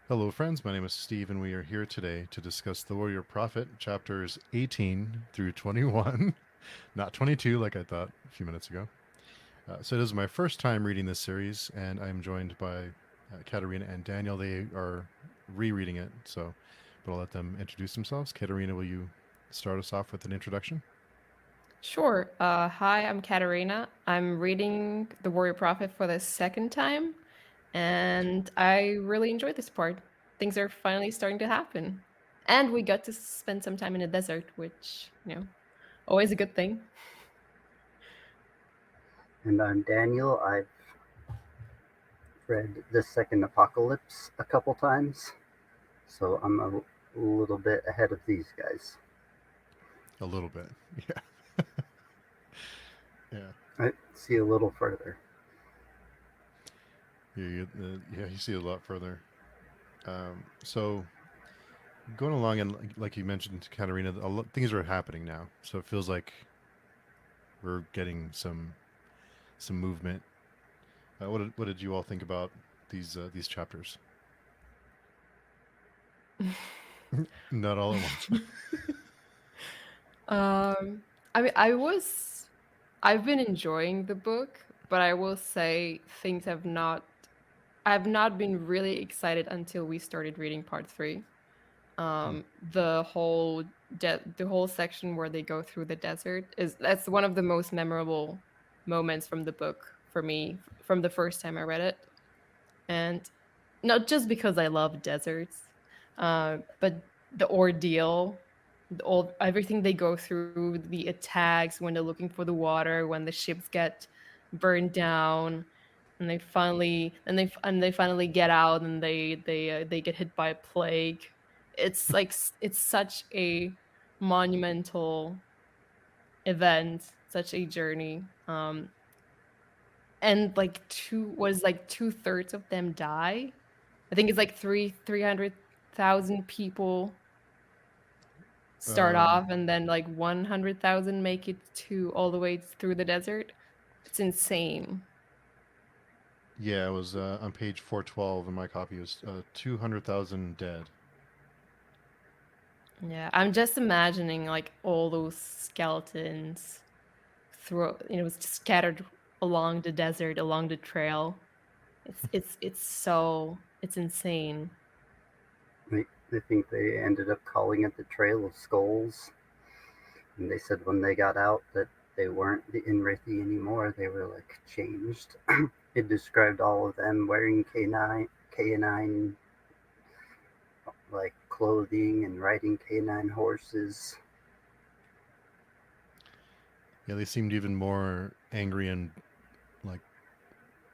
Hello, friends. My name is Steve, and we are here today to discuss The Warrior Prophet, chapters 18 through 21, not 22, like I thought a few minutes ago. So, it is my first time reading this series, and I'm joined by Katerina and Daniel. They are rereading it, but I'll let them introduce themselves. Katerina, will you start us off with an introduction? Sure. Hi, I'm Katerina. I'm reading The Warrior Prophet for the second time, and I really enjoyed this part. Things are finally starting to happen. And we got to spend some time in the desert, which, always a good thing. And I'm Daniel. I've read The Second Apocalypse a couple times, so I'm a little bit ahead of these guys. A little bit. Yeah. Yeah. I see a little further. You see a lot further. So, going along, and like you mentioned, Katerina, things are happening now. So, it feels like we're getting some movement. What did you all think about these chapters? Not all at once. Um, I mean, I've been enjoying the book, but I will say I've not been really excited until we started reading part three. Hmm. The whole the whole section where they go through the desert is that's one of the most memorable moments from the book for me from the first time I read it. And not just because I love deserts, but the ordeal, everything they go through, the attacks when they're looking for the water, when the ships get burned down, and they finally get out and they get hit by a plague. It's like it's such a monumental event, such a journey. And like two-thirds of them die. I think it's like 300,000 people start Um, off, and then like 100,000 make it to all the way through the desert. It's insane. yeah, it was on page 412 in my copy. It was 200,000 dead. Yeah, I'm just imagining like all those skeletons scattered along the desert, along the trail. It's insane. I think they ended up calling it the Trail of Skulls, and they said when they got out that they weren't in Rithi anymore. They were like changed. It described all of them wearing canine like clothing and riding canine horses. Yeah, they seemed even more angry and like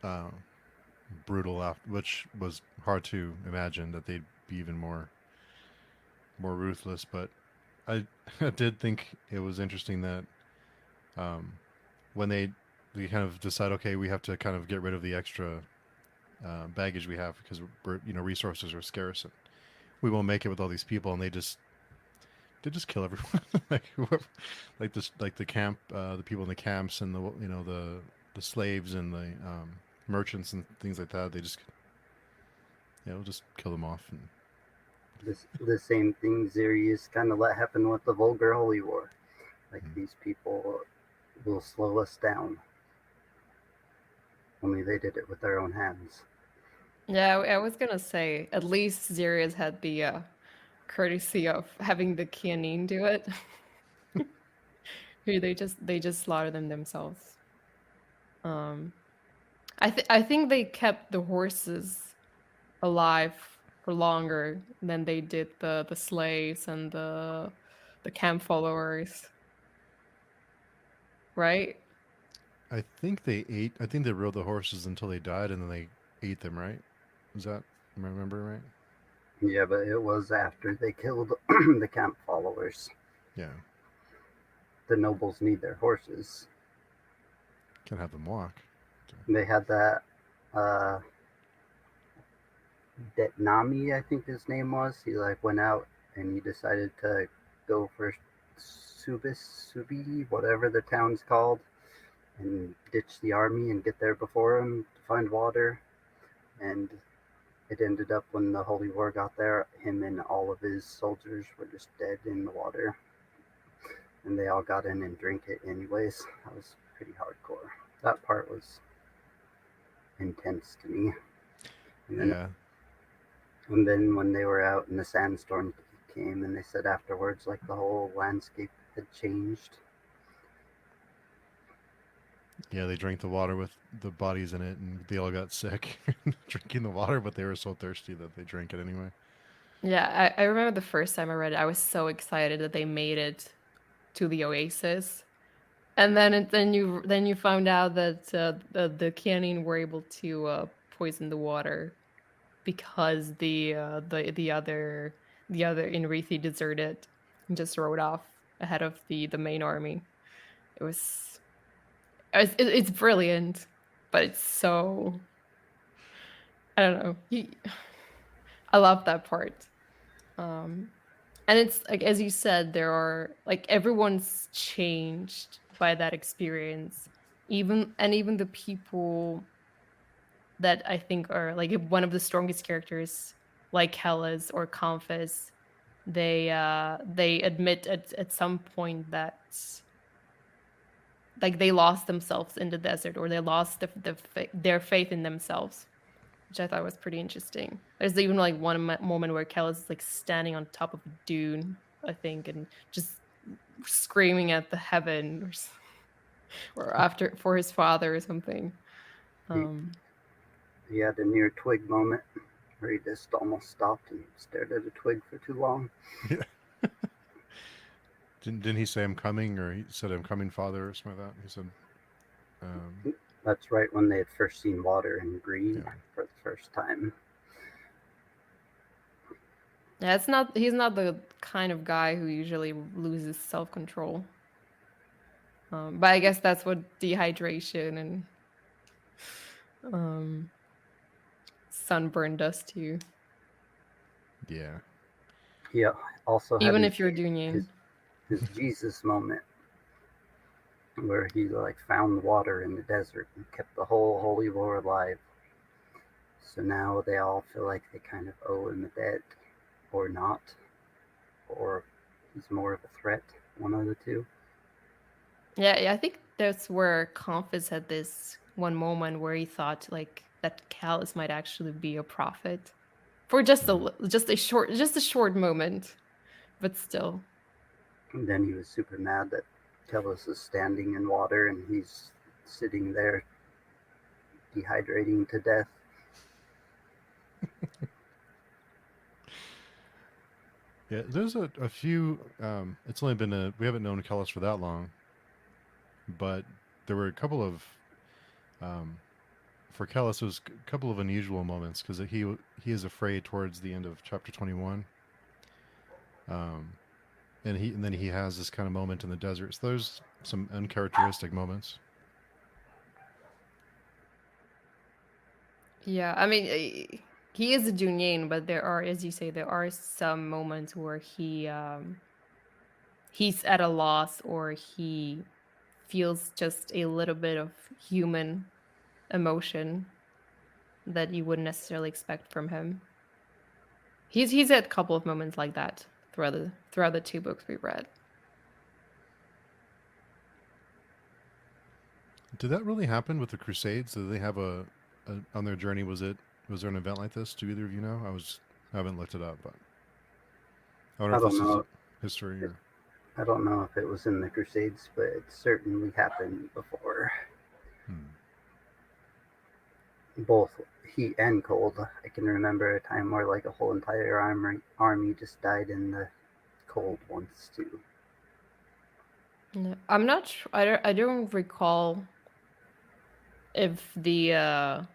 uh, brutal, after, which was hard to imagine that they'd be even more ruthless. But I I did think it was interesting that um, when they kind of decide, okay, we have to kind of get rid of the extra baggage we have because resources are scarce and we won't make it with all these people, and they just kill everyone, like whoever, like the camp, the people in the camps and the slaves and the merchants and things like that. They just kill them off. And The same thing Xerius kind of let happen with the Vulgar Holy War. Like mm, these people will slow us down. Only they did it with their own hands. Yeah, I was gonna say at least Xerius had the courtesy of having the Kianin do it. Here they just slaughter them themselves. Um, I think they kept the horses alive for longer than they did the slaves and the camp followers, right? I think they rode the horses until they died, and then they ate them. Right? Is that am I remember right? Yeah, but it was after they killed the camp followers. Yeah, The nobles need their horses. can have them walk. They had that uh, Detnami, I think his name was. He like went out and he decided to go for Subi, whatever the town's called, and ditch the army and get there before him to find water. And it ended up when the Holy War got there, him and all of his soldiers were just dead in the water, and they all got in and drank it anyways. That was pretty hardcore. That part was intense to me. And then, Yeah. and then when they were out and the sandstorm came, and they said afterwards, like the whole landscape had changed. Yeah, they drank the water with the bodies in it, and they all got sick drinking the water, but they were so thirsty that they drank it anyway. Yeah, I remember the first time I read it, I was so excited that they made it to the oasis. And then you found out that the canyon were able to poison the water because the other Inrithi deserted and just rode off ahead of the main army. It was it's brilliant, but it's so I don't know. I love that part. And it's like as you said, there are like everyone's changed by that experience. Even the people that I think are like one of the strongest characters, like Hellas or Conphus, they admit at some point that like they lost themselves in the desert or they lost their faith in themselves, which I thought was pretty interesting. There's even like one moment where Kellis is like standing on top of a dune, I think, and just screaming at the heaven or after for his father or something. He, he had a near twig moment where he just almost stopped and stared at a twig for too long. Yeah. Didn't he say I'm coming, or he said I'm coming, Father, or something like that? He said, That's right when they had first seen water in green yeah. for the first time. Yeah, he's not the kind of guy who usually loses self-control. But I guess that's what dehydration and sunburn does to you. Yeah. He also had Even if you're his Dunyan. his Jesus moment where he like found water in the desert and kept the whole holy war alive. So now they all feel like they kind of owe him a debt, or not, or he's more of a threat. One of the two. Yeah, I think that's where Conphus had this one moment where he thought like that Callus might actually be a prophet for just a short moment, but still. And then he was super mad that Tellus is standing in water and he's sitting there dehydrating to death. Yeah, there's a few. It's only been we haven't known Kellis for that long, but there were a couple of for Kellis, it was a couple of unusual moments because he is afraid towards the end of chapter 21, and then he has this kind of moment in the desert. So there's some uncharacteristic moments. Yeah, I mean, he is a Junyin, but there are, as you say, there are some moments where he's at a loss or he feels just a little bit of human emotion that you wouldn't necessarily expect from him. He's had a couple of moments like that throughout the two books we read. Did that really happen with the Crusades? Did they have a on their journey? Was there an event like this? Do either of you know? I haven't looked it up, but I wonder I if don't this is know. history or. I don't know if it was in the Crusades, but it certainly happened before. Both heat and cold. I can remember a time where like a whole entire army just died in the cold once too. No, I'm not sure. I don't recall if the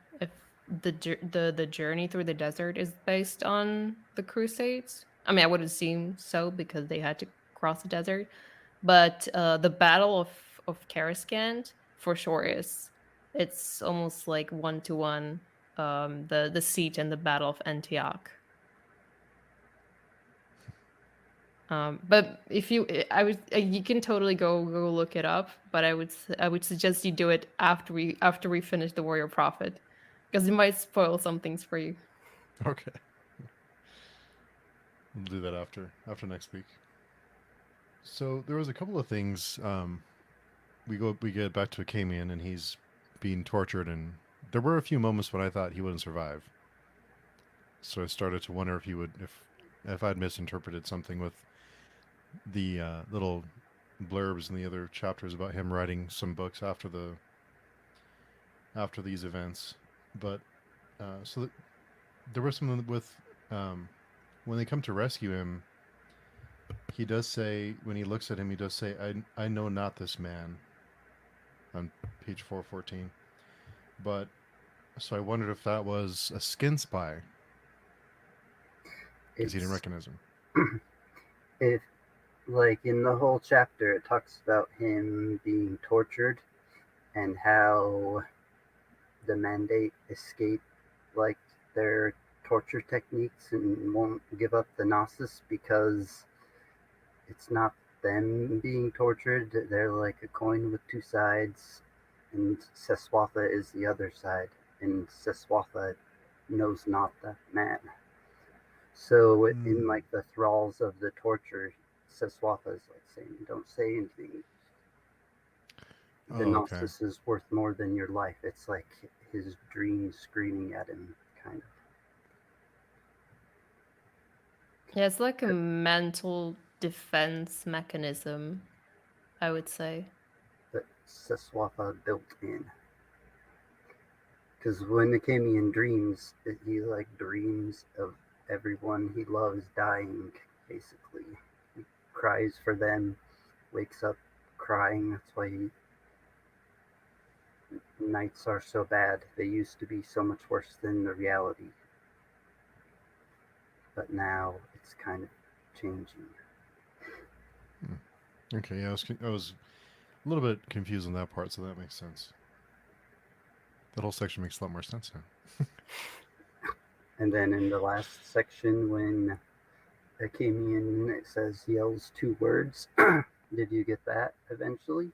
journey through the desert is based on the Crusades. I mean, I would assume so because they had to cross the desert. But the Battle of Coruscant for sure is. It's almost like 1-to-1 the siege and the Battle of Antioch. But if you, I would, you can totally go look it up. But I would suggest you do it after we finish the Warrior Prophet, because it might spoil some things for you. Okay, we'll do that after next week. So there was a couple of things. We get back to Akamian, and he's being tortured, and there were a few moments when I thought he wouldn't survive. So I started to wonder if he would, if I'd misinterpreted something with the little blurbs in the other chapters about him writing some books after these events. But there was something with when they come to rescue him. He does say, when he looks at him, he does say, I know not this man," on page 414. But so I wondered if that was a skin spy because he didn't It's recognize him. if like in the whole chapter, it talks about him being tortured and how the mandate escape like their torture techniques and won't give up the Gnosis because it's not them being tortured. They're like a coin with two sides, and Seswatha is the other side, and Seswatha knows not that man. So in Hmm. like the thralls of the torture, Seswatha is like saying, "Don't say anything. The Oh, okay. Gnosis is worth more than your life." It's like his dream screaming at him, kind Yeah, it's like a mental defense mechanism, I would say. of. But Seswatha built in. Because when Akamian dreams, he like dreams of everyone he loves dying, basically. He cries for them, wakes up crying. That's why nights are so bad. They used to be so much worse than the reality, but now it's kind of changing. Okay, yeah, I was a little bit confused on that part, so that makes sense. That whole section makes a lot more sense now. And then in the last section, when Akamian it says yells two words, did you get that eventually?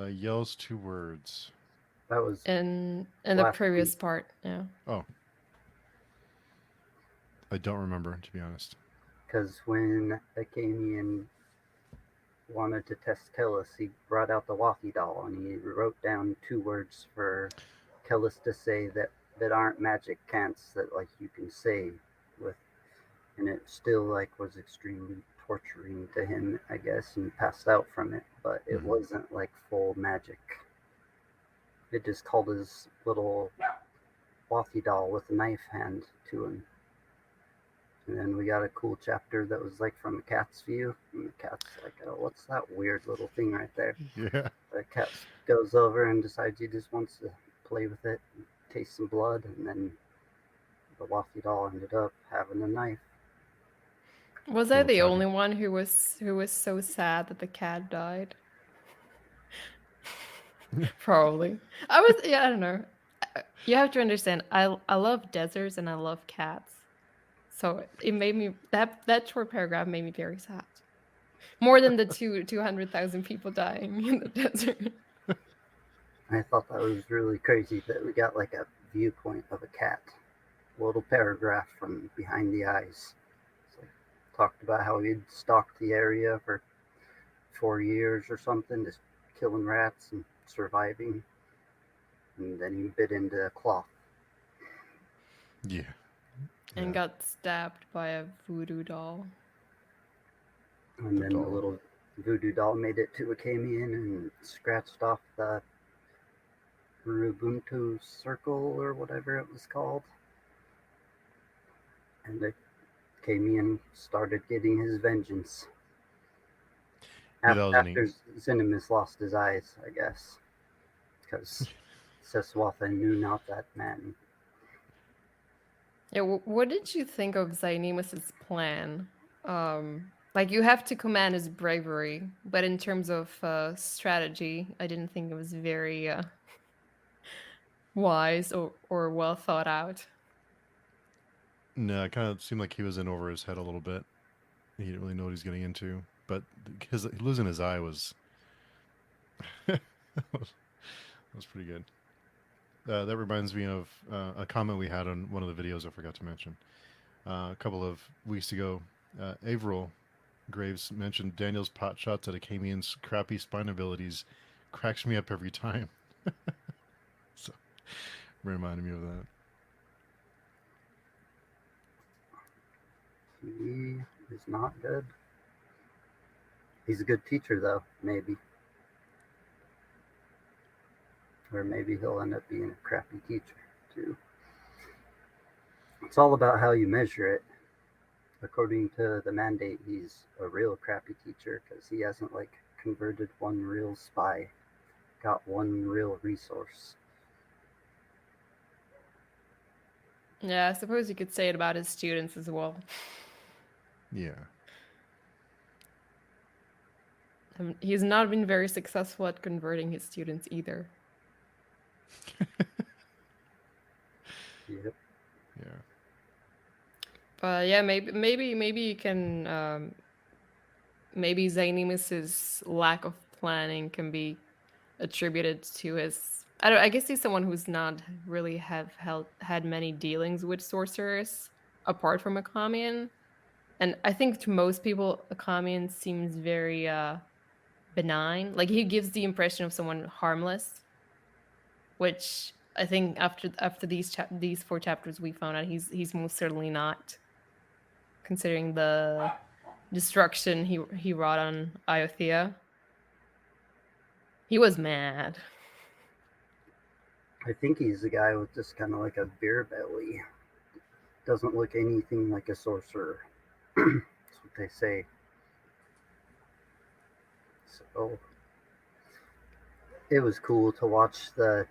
Yells two words. That was In the last week. previous part, yeah. Oh, I don't remember, to be honest. Because when Akamian wanted to test Kellis, he brought out the Waffy doll and he wrote down two words for Kellis to say that aren't magic cants that like you can say with, and it still like was extremely torturing to him, I guess, and he passed out from it. But it Mm-hmm. wasn't like full magic. It just called his little Waffy doll with a knife hand to him. And then we got a cool chapter that was like from a cat's view. And the cat's like, "Oh, what's that weird little thing right there?" Yeah. The cat goes over and decides he just wants to play with it, and taste some blood, and then the Waffy doll ended up having a knife. Was Good I old the fatty. only one who was so sad that the cat died? Probably. I was, yeah, I don't know. You have to understand, I love deserts and I love cats. So it made me that short paragraph made me very sad. More than the 200,000 people dying in the desert. I thought that was really crazy that we got like a viewpoint of a cat, a little paragraph from behind the eyes. It's like talked about how he'd stalked the area for 4 years or something, just killing rats and surviving, and then he bit into a cloth. Yeah. And Yeah. got stabbed by a voodoo doll. And The then the doll. little voodoo doll made it to Akamian and scratched off the Ubuntu circle or whatever it was called. And Akamian started getting his vengeance. Yeah, that was a neat. After Zenimus lost his eyes, I guess, because Seswatha knew not that man. Yeah, what did you think of Zainemus's plan? Like you have to command his bravery, but in terms of strategy, I didn't think it was very wise or well thought out. No, it kind of seemed like he was in over his head a little bit. He didn't really know what he's getting into. But his losing his eye was was pretty good. that reminds me of a comment we had on one of the videos I forgot to mention a couple of weeks ago. Averill Graves mentioned Daniel's pot shots at Akamian's crappy spine abilities cracks me up every time. So reminded me of that. He is not good. He's a good teacher, though, maybe. Or maybe he'll end up being a crappy teacher, too. It's all about how you measure it. According to the mandate, he's a real crappy teacher because he hasn't, like, converted one real spy, got one real resource. Yeah, I suppose you could say it about his students as well. Yeah. He's not been very successful at converting his students either. Yep. Yeah. But yeah, maybe you can maybe Zainemus's lack of planning can be attributed to his. I guess he's someone who's not really had many dealings with sorcerers apart from Akamian. And I think to most people, Akamian seems very benign. Like he gives the impression of someone harmless, which I think after these 4 chapters we found out he's most certainly not, considering the destruction he wrought on Iothea. He was mad. I think he's a guy with just kind of like a beer belly. Doesn't look anything like a sorcerer. That's what they say. So it was cool to watch the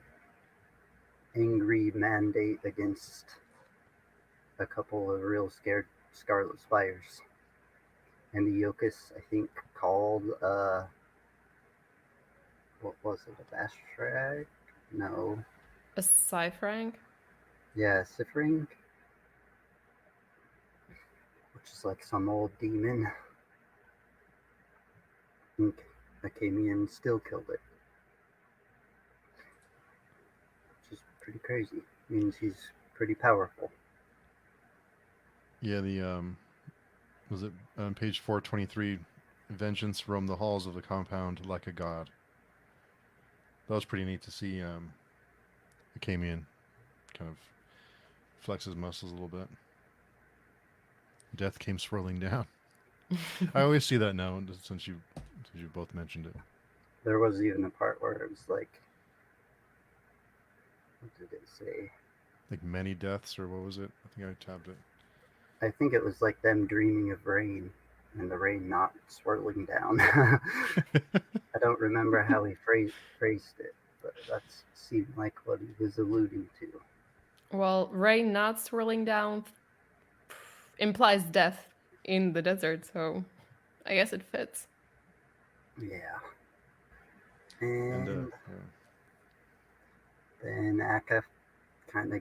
angry mandate against a couple of real scared Scarlet Spires. And the Yokus, I think, called, what was it, a Bastrag? No. A Cyfrank? Yeah, Sifring, which is like some old demon. And Akamian still killed it, which is pretty crazy. Means he's pretty powerful. Yeah, the was it on page 423, vengeance roamed the halls of the compound like a god. That was pretty neat to see Akamian kind of flex his muscles a little bit. Death came swirling down. I always see that now since you both mentioned it. There was even a part where it was like, what did it say? Like many deaths, or what was it? I think I tabbed it. I think it was like them dreaming of rain and the rain not swirling down. I don't remember how he phrased it, but that seemed like what he was alluding to. Well, rain not swirling down implies death in the desert, so I guess it fits. Yeah. And And yeah. then Akka kind of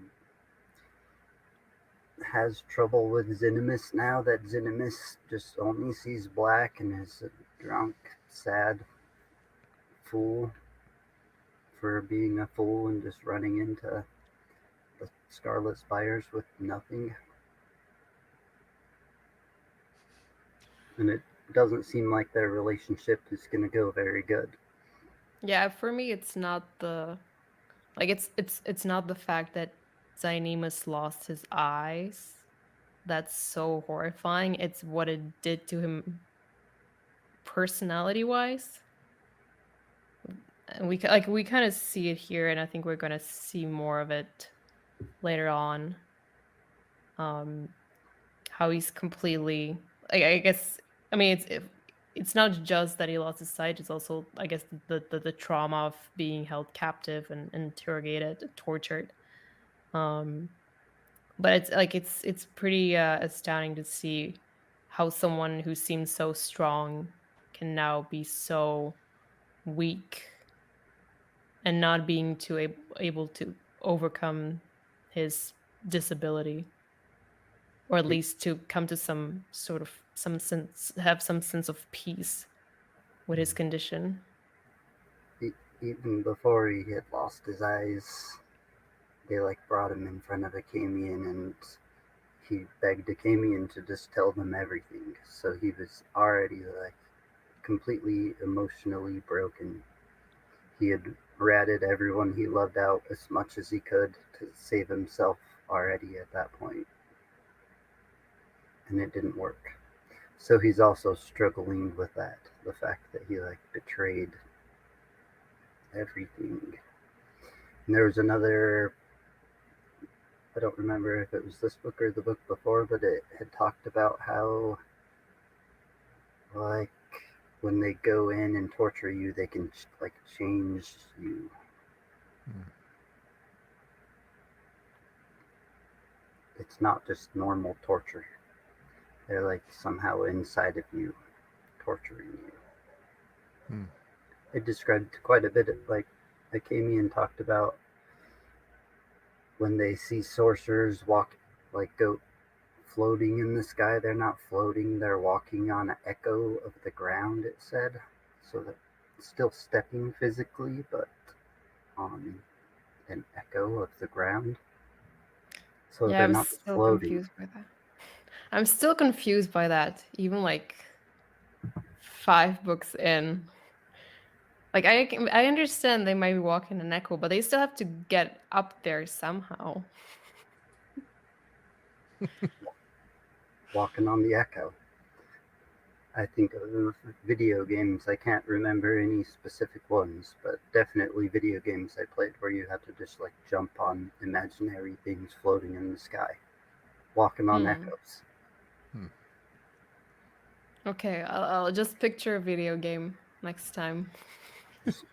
has trouble with Zenimus now that Zenimus just only sees black and is a drunk, sad fool for being a fool and just running into the Scarlet Spires with nothing. And it doesn't seem like their relationship is going to go very good. Yeah, for me it's not the it's not the fact that Zynemus lost his eyes that's so horrifying. It's what it did to him personality wise. And we kind of see it here, and I think we're gonna see more of it later on. How he's completely, I guess, I mean, it's not just that he lost his sight; it's also, I guess, the trauma of being held captive and interrogated, tortured. But it's like it's pretty astounding to see how someone who seems so strong can now be so weak and not being able to overcome his disability, or at least to come to some sort of some sense, have some sense of peace with his condition. Even before he had lost his eyes, they like brought him in front of Akamian, and he begged Akamian to just tell them everything. So he was already like completely emotionally broken. He had ratted everyone he loved out as much as he could to save himself already at that point, and it didn't work. So he's also struggling with that, the fact that he like betrayed everything. And there was another, I don't remember if it was this book or the book before, but it had talked about how like when they go in and torture you, they can like change you. It's not just normal torture. They're like somehow inside of you, torturing you. Hmm. It described quite a bit of, like Akamian talked about when they see sorcerers walk, like go floating in the sky. They're not floating, they're walking on an echo of the ground, it said. So they're still stepping physically, but on an echo of the ground. So Yeah, they're I'm not just still floating. confused by that. I'm still confused by that, even like 5 books in. Like I understand they might be walking an echo, but they still have to get up there somehow. Walking on the echo. I think of video games. I can't remember any specific ones, but definitely video games I played where you had to just like jump on imaginary things floating in the sky, walking on Hmm. echoes. Hmm. Okay, I'll just picture a video game next time. Just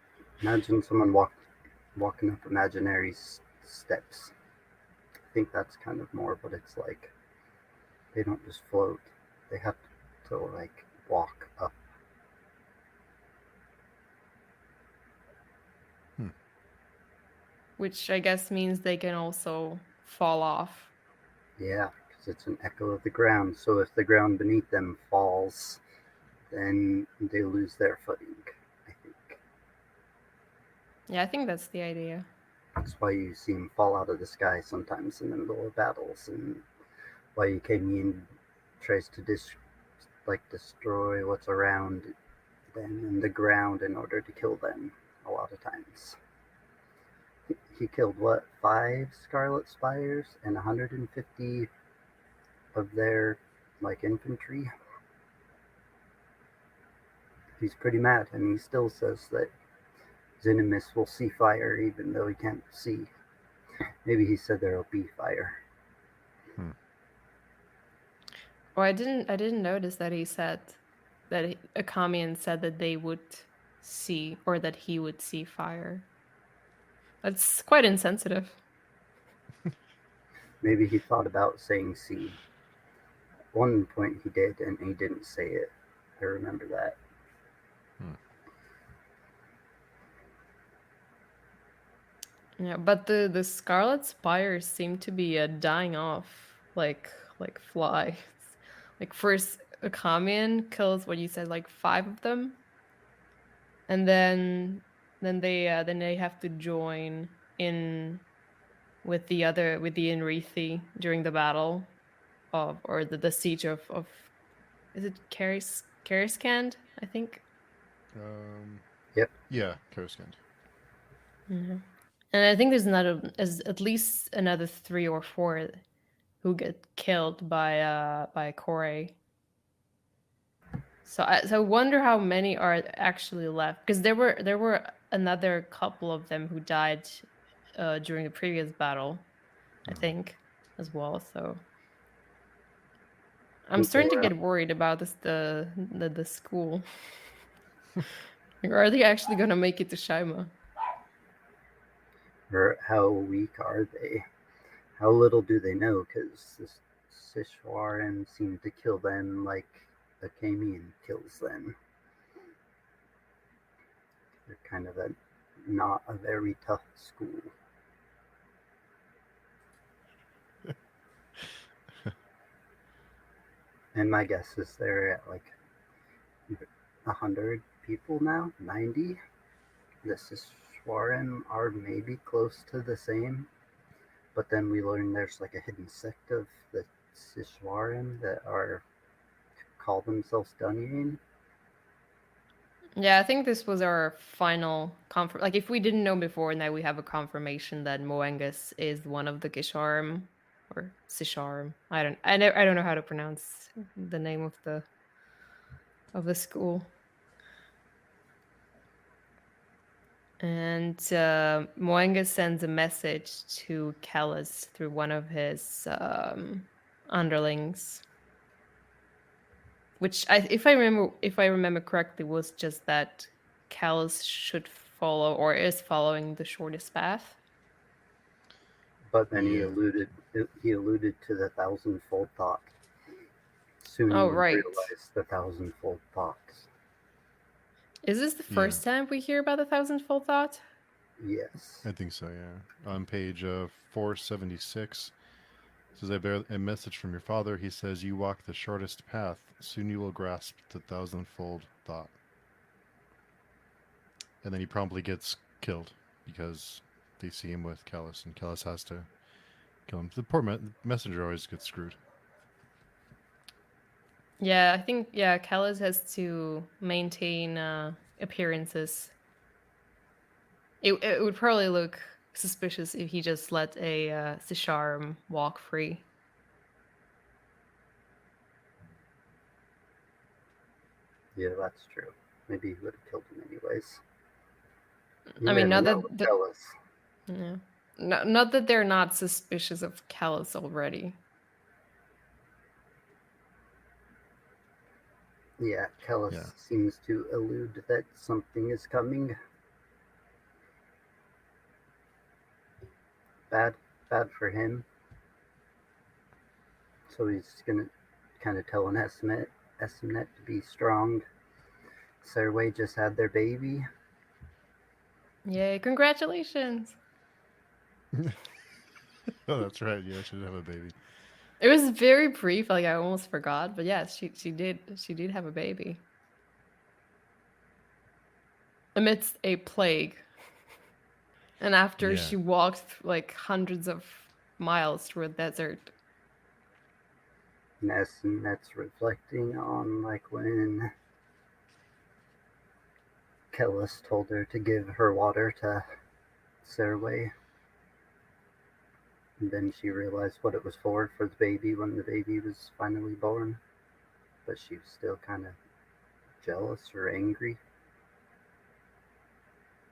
imagine someone walking up imaginary steps. I think that's kind of more what it's like. They don't just float; they have to like walk up. Hmm. Which I guess means they can also fall off. Yeah, because it's an echo of the ground. So if the ground beneath them falls, then they lose their footing, I think. Yeah, I think that's the idea. That's why you see them fall out of the sky sometimes in the middle of battles, and why Ukrainian tries to destroy what's around them in the ground in order to kill them a lot of times. He killed what, 5 Scarlet Spires and 150 of their like infantry. He's pretty mad, and he still says that Zenimus will see fire even though he can't see. Maybe he said there'll be fire. Hmm. Oh, I didn't notice that he said that Akamian said that they would see or that he would see fire. That's quite insensitive. Maybe he thought about saying see. One point he did, and he didn't say it. I remember that. Hmm. Yeah, but the scarlet spires seem to be dying off like flies. Like first Akamian kills what you said, like 5 of them, and then they have to join in with the Enrithi during the battle of or the siege of is it Kariskand, I think. Um. Yep. Yeah, Coastkend. Mhm. And I think there's another as at least another 3 or 4 who get killed by Kore. So I wonder how many are actually left because there were another couple of them who died during the previous battle, I Oh. think, as well. So I I'm think they starting to get worried about the school. Like, are they actually gonna make it to Shaima? or how weak are they? How little do they know? Because the Sishwaran seem to kill them like Akamian kills them. They're kind of not a very tough school. And my guess is they're at like 100 people now, 90. The Sishwaran are maybe close to the same. But then we learn there's like a hidden sect of the Sishwarim that are call themselves Dunyan. Yeah, I think this was our final like if we didn't know before, now we have a confirmation that Moengus is one of the Gisharm or Sisharm. I don't know how to pronounce the name of the school. And Moengus sends a message to Callus through one of his underlings, which if I remember correctly, was just that Callus should follow or is following the shortest path. But then Yeah. he alluded to the thousandfold thought. Soon Oh, you would right. realize the thousandfold thoughts. Is this the Yeah. first time we hear about the thousandfold thought? Yes. I think so, yeah. On page 476, it says, I bear a message from your father. He says, you walk the shortest path. Soon you will grasp the thousandfold thought. And then he promptly gets killed because they see him with Callus, and Callus has to kill him. The poor messenger always gets screwed. Yeah, I think Callus has to maintain appearances. It would probably look suspicious if he just let a Sisharm walk free. Yeah, that's true. Maybe he would have killed him anyways. I mean, not that Callus. yeah, not that they're not suspicious of Callus already. Yeah, Callus seems to allude that something is coming. Bad for him. So he's gonna kind of tell an Esmet to be strong. Serway just had their baby. Yay, congratulations. Oh, that's right. Yeah, she did have a baby. It was very brief, like I almost forgot, but yes, she did have a baby. Amidst a plague. And after she walked like hundreds of miles through a desert. And Esmet's reflecting on like when Kellis told her to give her water to Serway. And then she realized what it was for the baby when the baby was finally born. But she was still kind of jealous or angry.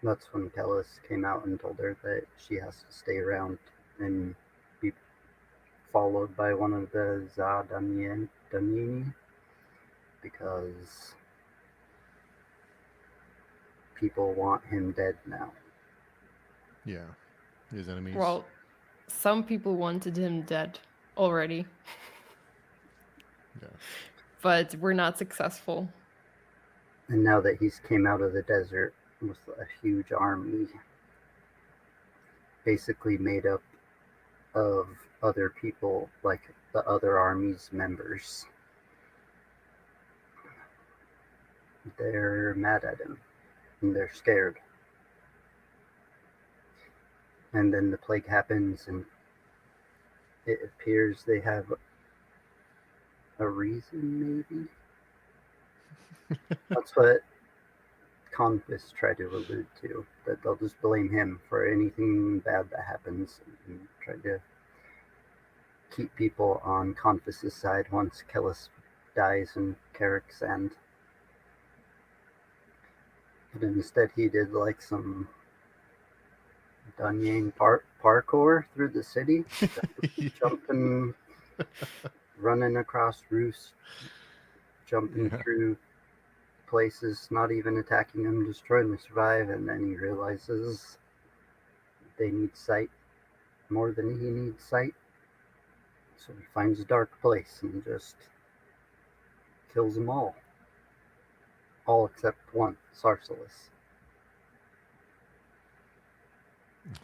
That's when Kellis came out and told her that she has to stay around and be followed by one of the Zadamini because people want him dead now. Yeah. His enemies. Well, some people wanted him dead already. Yeah. But we're not successful. And now that he's came out of the desert with a huge army basically made up of other people, like the other army's members, they're mad at him and they're scared. And then the plague happens and it appears they have a reason, maybe. That's what Conquest tried to allude to, that they'll just blame him for anything bad that happens and try to keep people on Conquest's side once Kellis dies in Carrick's End. But instead he did like some Dunyang parkour through the city, jumping, running across roofs, jumping through places, not even attacking them, just trying to survive. And then he realizes they need sight more than he needs sight. So he finds a dark place and just kills them all. All except one, Sarsalis.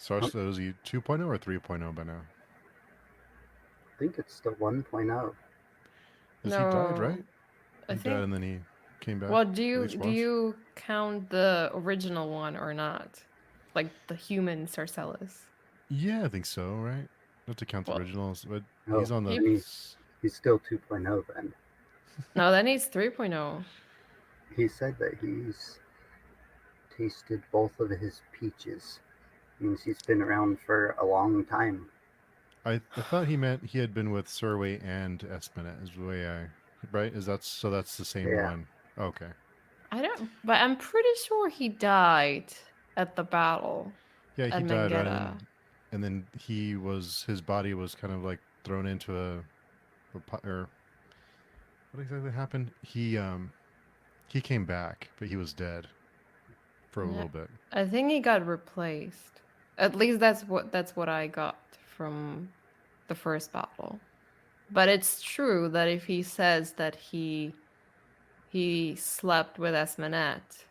Sarsalis, is he 2.0 or 3.0 by now? I think it's still 1.0. Because he died, right? He died and then he came back. Well, do you count the original one or not? Like the human Sarsalis? Yeah, I think so, right? not to count the Well, originals, but Oh, he's on the. and he's still 2.0 then. no, then he's 3.0. He said that he's tasted both of his peaches. Means he's been around for a long time. I thought he meant he had been with Surway and Espinette. Is the way I right? Is that so? That's the same Yeah. one. Okay. I don't, but I'm pretty sure he died at the battle Yeah, at he died right, Mangetta. and then his body was kind of like thrown into or what exactly happened? He came back, but he was dead for a Yeah, little bit. I think he got replaced. At least that's what I got from the first battle. But it's true that if he says that he slept with Esmanette,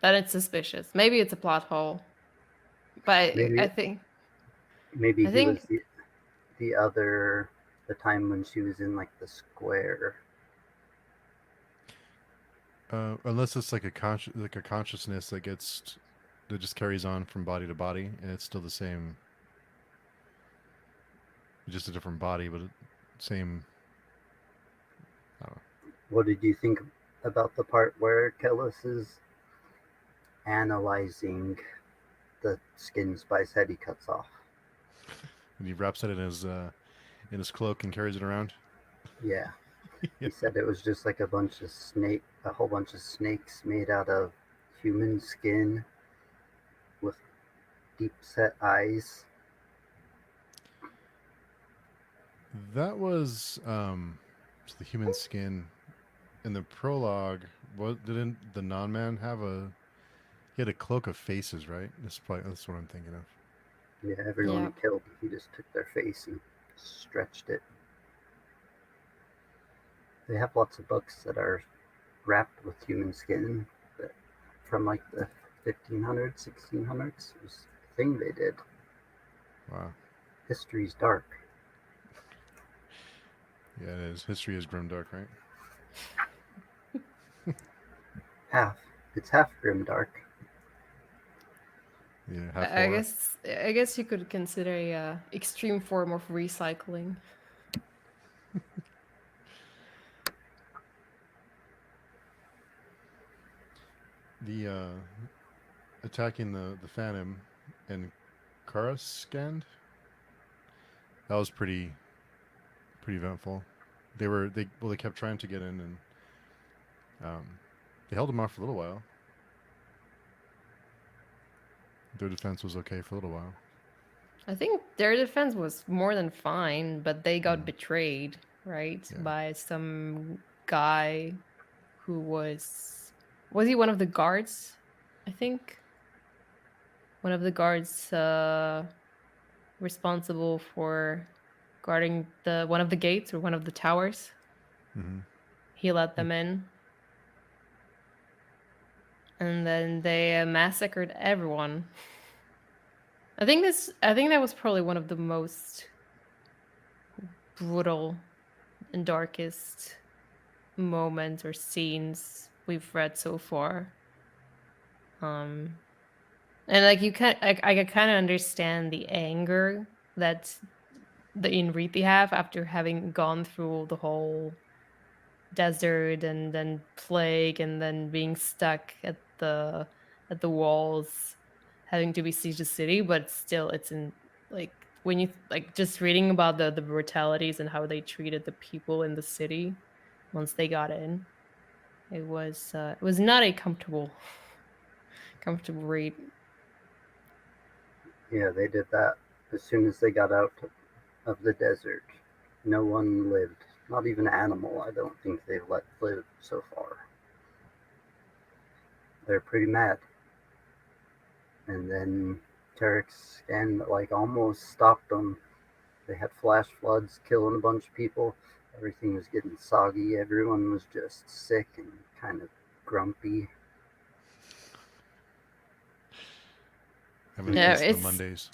then it's suspicious. Maybe it's a plot hole. But I Maybe think maybe I he was think the other the time when she was in like the square. Unless it's like like a consciousness that just carries on from body to body, and it's still the same, just a different body, but same. I don't know. What did you think about the part where Kellis is analyzing the skin Spice head he cuts off? And he wraps it in his cloak and carries it around. Yeah. Yeah. He said it was just like a whole bunch of snakes made out of human skin with deep set eyes. That was the human skin in the prologue. What didn't the non-man have a? He had a cloak of faces, right? That's what I'm thinking of. Yeah, everyone yeah. he killed, he just took their face and stretched it. They have lots of books that are wrapped with human skin that from like the 1500s, 1600s. It was a thing they did. Wow. History's dark. Yeah, it is. History is grimdark, right? Half. It's half grimdark. Yeah, half I horror. guess you could consider a extreme form of recycling. The attacking the Phantom and Karascand. That was pretty eventful. They kept trying to get in, and um, they held them off for a little while. Their defense was okay for a little while. I think their defense was more than fine, but they got Mhm. betrayed, right? Yeah. By some guy who was he one of the guards? I think one of the guards responsible for guarding the one of the gates or one of the towers. Mm-hmm. He let them in, and then they massacred everyone. I think that was probably one of the most brutal and darkest moments or scenes we've read so far. And like you can I can kind of understand the anger that the Inriti have after having gone through the whole desert and then plague and then being stuck at the walls, having to besiege the city. But still, it's in like when you like just reading about the brutalities and how they treated the people in the city once they got in. It was not a comfortable read. Yeah, they did that as soon as they got out of the desert. No one lived. Not even an animal, I don't think they've let live so far. They're pretty mad. And then Terex and like almost stopped them. They had flash floods killing a bunch of people. Everything was getting soggy. Everyone was just sick and kind of grumpy. Having a And Yeah, then case of the Mondays.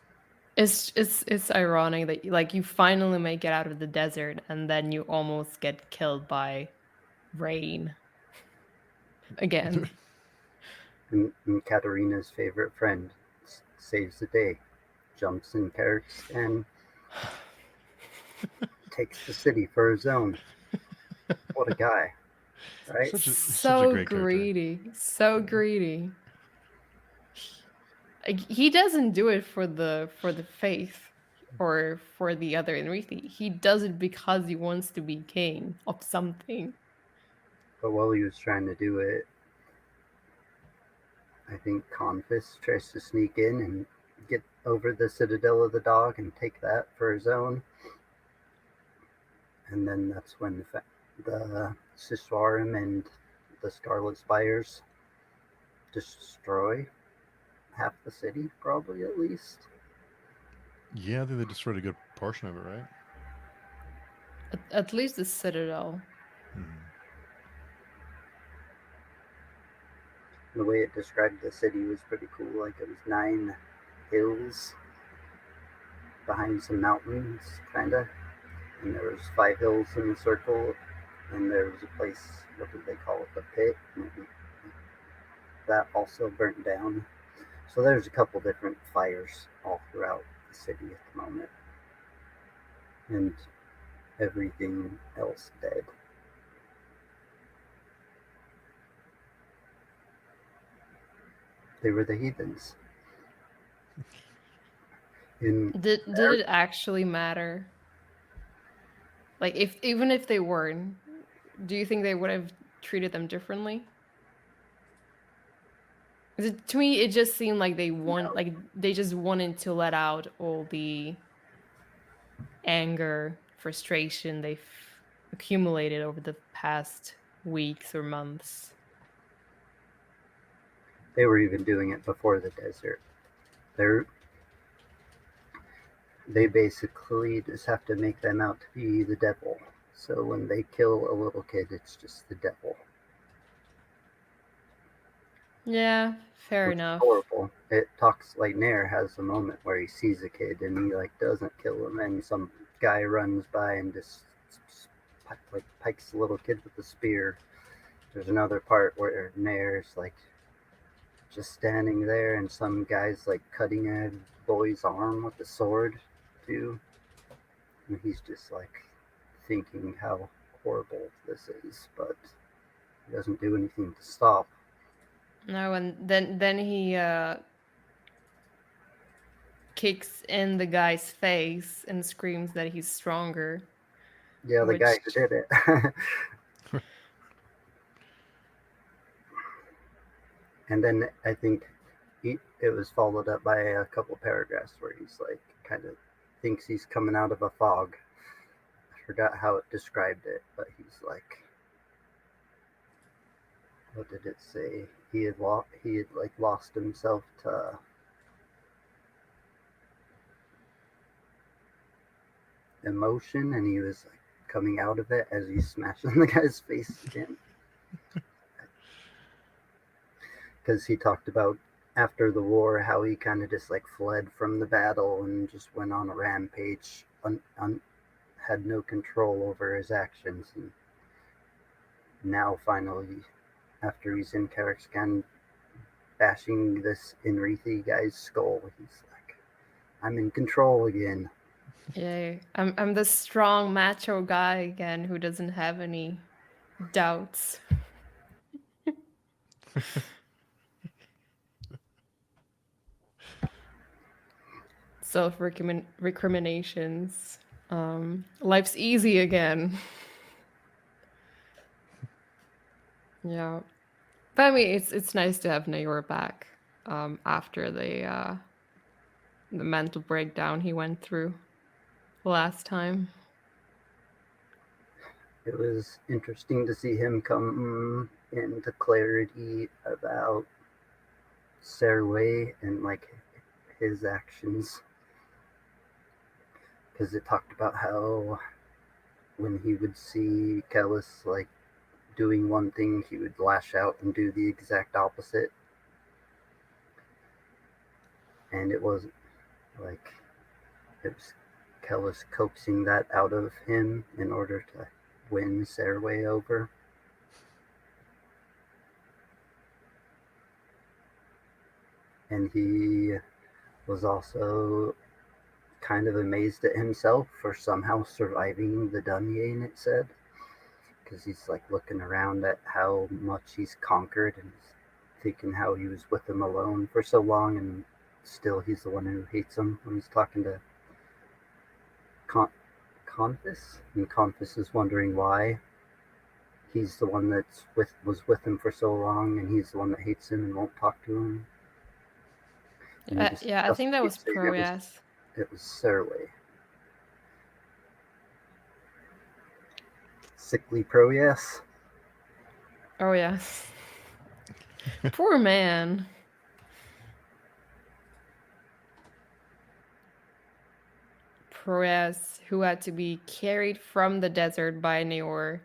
it's ironic that like you finally make it out of the desert and then you almost get killed by rain again. and Katerina's favorite friend saves the day. jumps in Carrick's and takes the city for his own. What a guy, right? Such a So great character. greedy. So greedy. Like, he doesn't do it for the faith or for the other Enrithi. He does it because he wants to be king of something. But while he was trying to do it, I think Confis tries to sneak in and get over the Citadel of the Dog and take that for his own. And then that's when the Siswarim and the Scarlet Spires destroy half the city, probably at least. Yeah, I think they destroyed a good portion of it, right? At least the Citadel. Hmm. The way it described the city was pretty cool. Like it was 9 hills behind some mountains, kind of. And there was 5 hills in a circle. And there was a place, what did they call it? The pit. That also burnt down. So there's a couple different fires all throughout the city at the moment. And everything else dead. They were the heathens. In Did it actually matter? Like, if even if they weren't, do you think they would have treated them differently? 'Cause to me, it just seemed like no, they just wanted to let out all the anger, frustration they've accumulated over the past weeks or months. they were even doing it before the desert. They're they basically just have to make them out to be the devil. So when they kill a little kid, it's just the devil, Yeah, fair which is enough. horrible. It talks like Nair has a moment where he sees a kid and he like doesn't kill him, and some guy runs by and just like pikes the little kid with a spear. There's another part where Nair's like just standing there, and some guy's like cutting a boy's arm with a sword too, and he's just like thinking how horrible this is, but he doesn't do anything to stop. No, and then he kicks in the guy's face and screams that he's stronger, Yeah, the guy which who did it. And then I think it was followed up by a couple paragraphs where he's like kind of thinks he's coming out of a fog. I forgot how it described it, but he's like, what did it say? He had like lost himself to emotion, and he was like coming out of it as he's smashing the guy's face again. Because he talked about after the war how he kind of just like fled from the battle and just went on a rampage, had no control over his actions, and now finally, after he's in Kazakhstan bashing this Enrithi guy's skull, he's like, "I'm in control again." yeah, I'm the strong macho guy again who doesn't have any doubts, self recriminations. Life's easy again. Yeah, but I mean, it's nice to have Nayor back after the mental breakdown he went through last time. It was interesting to see him come into clarity about Serway and like his actions, because it talked about how when he would see Kellis like doing one thing, he would lash out and do the exact opposite. And it was like it was Kellis coaxing that out of him in order to win Serway over. And he was also kind of amazed at himself for somehow surviving the Dunyein, it said. Because he's like looking around at how much he's conquered and thinking how he was with him alone for so long, and still he's the one who hates him when he's talking to Con- Confus, and Confus is wondering why he's the one that's was with him for so long, and he's the one that hates him and won't talk to him. And he just Yeah, I think that was keeps saying Proyas. it was Serway. Sickly pro, yes. Oh yes. Poor man. Proyas, who had to be carried from the desert by Neor,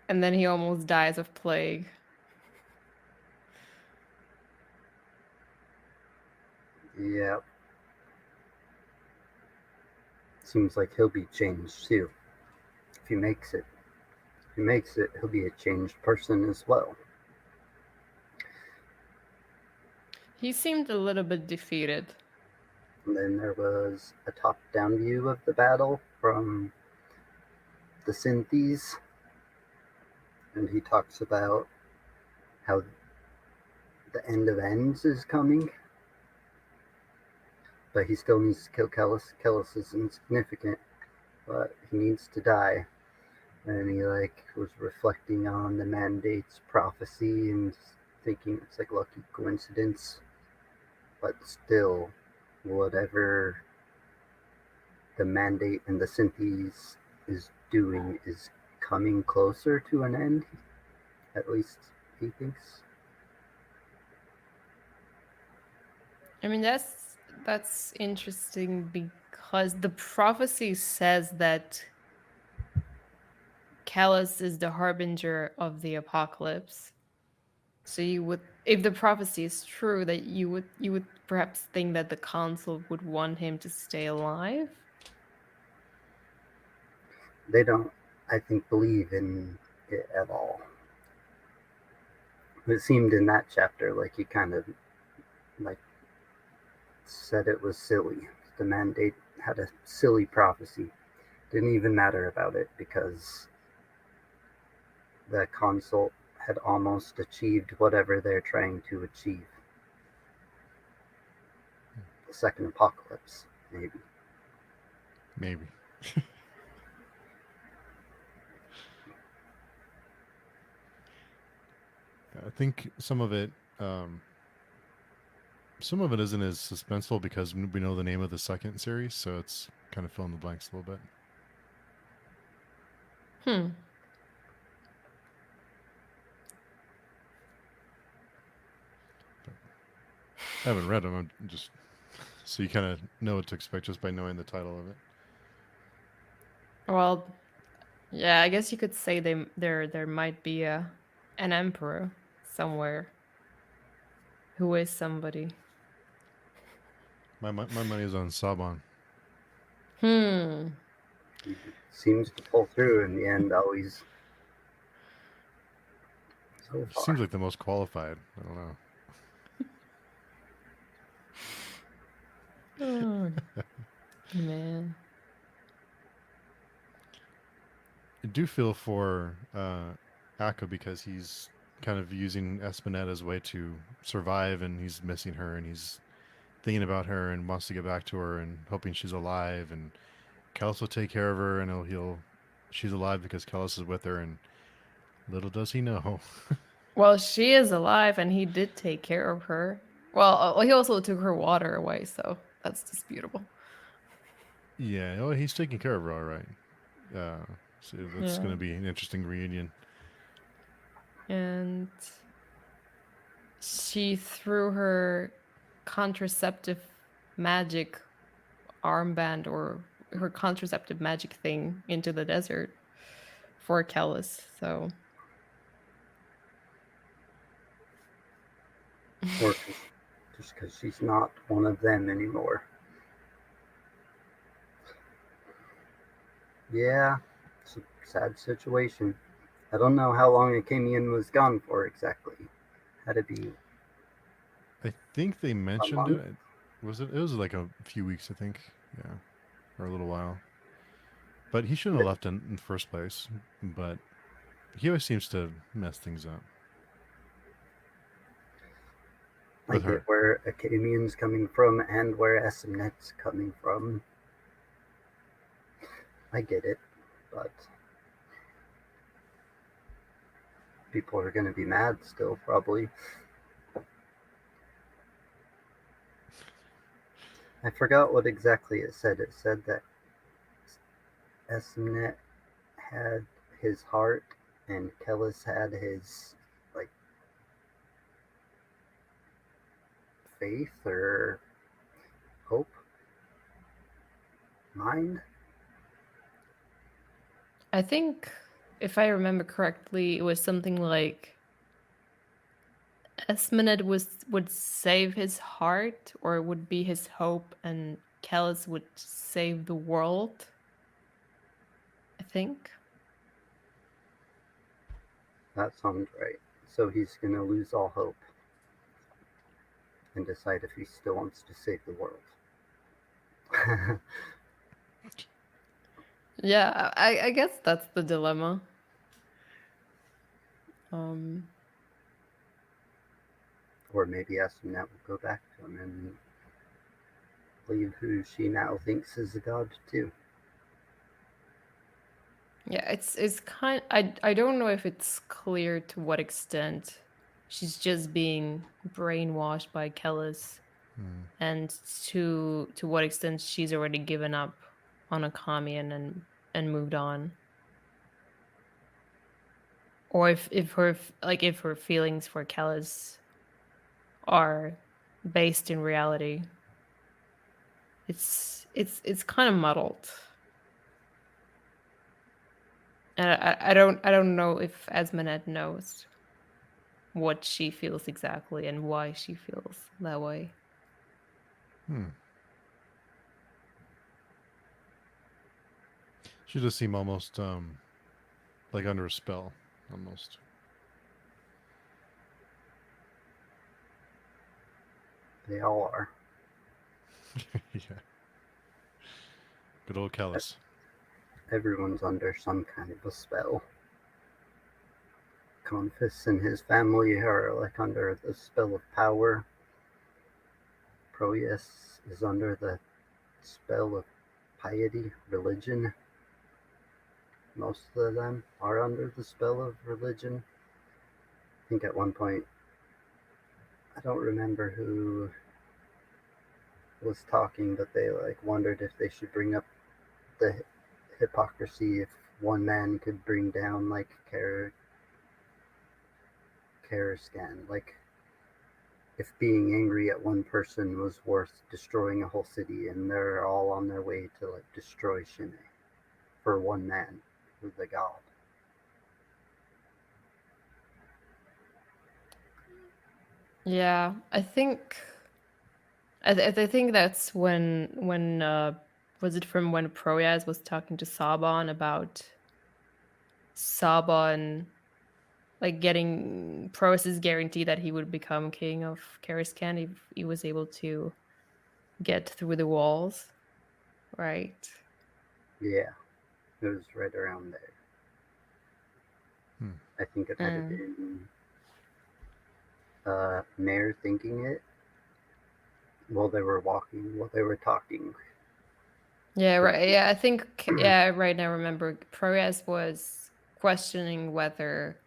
and then he almost dies of plague. Yeah. Seems like he'll be changed too. If he makes it. If he makes it, he'll be a changed person as well. He seemed a little bit defeated. And then there was a top-down view of the battle from the Synthes, and he talks about how the end of ends is coming, but he still needs to kill Kellus. Kellus is insignificant, but he needs to die. And he like was reflecting on the mandate's prophecy and thinking it's like lucky coincidence, but still, whatever the mandate and the Synthes is doing is coming closer to an end. At least he thinks. I mean, that's interesting because the prophecy says that Callus is the harbinger of the apocalypse. So you would, if the prophecy is true, that you would perhaps think that the council would want him to stay alive. They don't, I think, believe in it at all. It seemed in that chapter like he kind of like said it was silly. The mandate had a silly prophecy. Didn't even matter about it because the consult had almost achieved whatever they're trying to achieve. The second apocalypse, maybe. Maybe. I think some of it isn't as suspenseful because we know the name of the second series, so it's kind of fill in the blanks a little bit. I haven't read them. I'm just so you kind of know what to expect just by knowing the title of it. Well, yeah, I guess you could say there might be an emperor somewhere who is somebody. My money is on Saban. He seems to pull through in the end always so He far. seems like the most qualified. I don't know. Oh, man. I do feel for Akka because he's kind of using Espinette as a way to survive, and he's missing her, and he's thinking about her and wants to get back to her and hoping she's alive. And Kellis will take care of her, and she's alive because Kellis is with her. And little does he know. Well, she is alive, and he did take care of her. Well, he also took her water away, so that's disputable. Yeah, oh, he's taking care of her all right. So that's Yeah. going to be an interesting reunion. And she threw her contraceptive magic armband or her contraceptive magic thing into the desert for Kellis. So Or just because she's not one of them anymore. Yeah, it's a sad situation. I don't know how long Akamian was gone for exactly. Had to be I think they a mentioned month. it. Was it? It was like a few weeks, I think. Yeah, or a little while. But he shouldn't have left in the first place. But he always seems to mess things up I with get her. where Academian's coming from and where SMNet's coming from. I get it, but people are going to be mad still, probably. I forgot what exactly it said. It said that SMNet had his heart and Kellis had his, like, faith or hope, mind. I think, if I remember correctly, it was something like Esmenid would save his heart, or would be his hope, and Callus would save the world. I think. That sounds right. So he's going to lose all hope and decide if he still wants to save the world. Yeah, I guess that's the dilemma. Or maybe SMNet will go back to him and leave who she now thinks is a god too. Yeah, it's kind. I don't know if it's clear to what extent she's just being brainwashed by Kellis, and to what extent she's already given up on Akami and moved on, or if her if her feelings for Kellis are based in reality. It's kind of muddled, and I don't know if Esmenet knows what she feels exactly and why she feels that way. She does seem almost like under a spell, almost. They all are. Yeah. Good old Kellis. Everyone's under some kind of a spell. Confus and his family are like under the spell of power. Proyas is under the spell of piety, religion. Most of them are under the spell of religion. I think at one point, I don't remember who was talking, but they like wondered if they should bring up the hypocrisy if one man could bring down like Karaskan. Like if being angry at one person was worth destroying a whole city, and they're all on their way to like destroy Shine for one man who's a god. Yeah, I think I think that's when was it from when Proyas was talking to Saban about Saban like getting Proyas's guarantee that he would become king of Kariskan if he was able to get through the walls, right? Yeah, it was right around there. I think it might have Mm. been Mayor thinking it while they were walking, while they were talking. Yeah, right. Yeah, I think right now I remember Proyas was questioning whether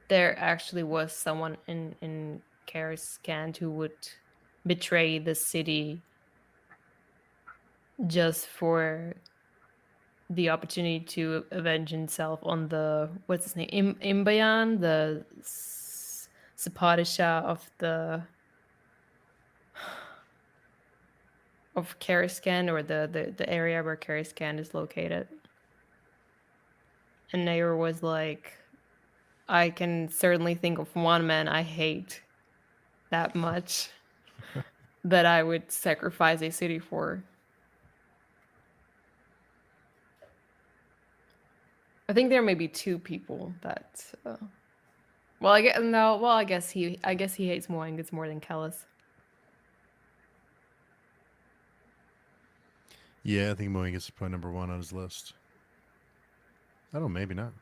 there actually was someone in Kariskan who would betray the city just for the opportunity to avenge himself on the what's his name Imbayan, the Sapadisha of Kariskan, or the area where Kariskan is located. And Nair was like, I can certainly think of one man I hate that much that I would sacrifice a city for. I think there may be two people that. Well, I guess no. Well, I guess he hates Moing more than Kellis. Yeah, I think Moeing is probably number one on his list. I don't know, maybe not.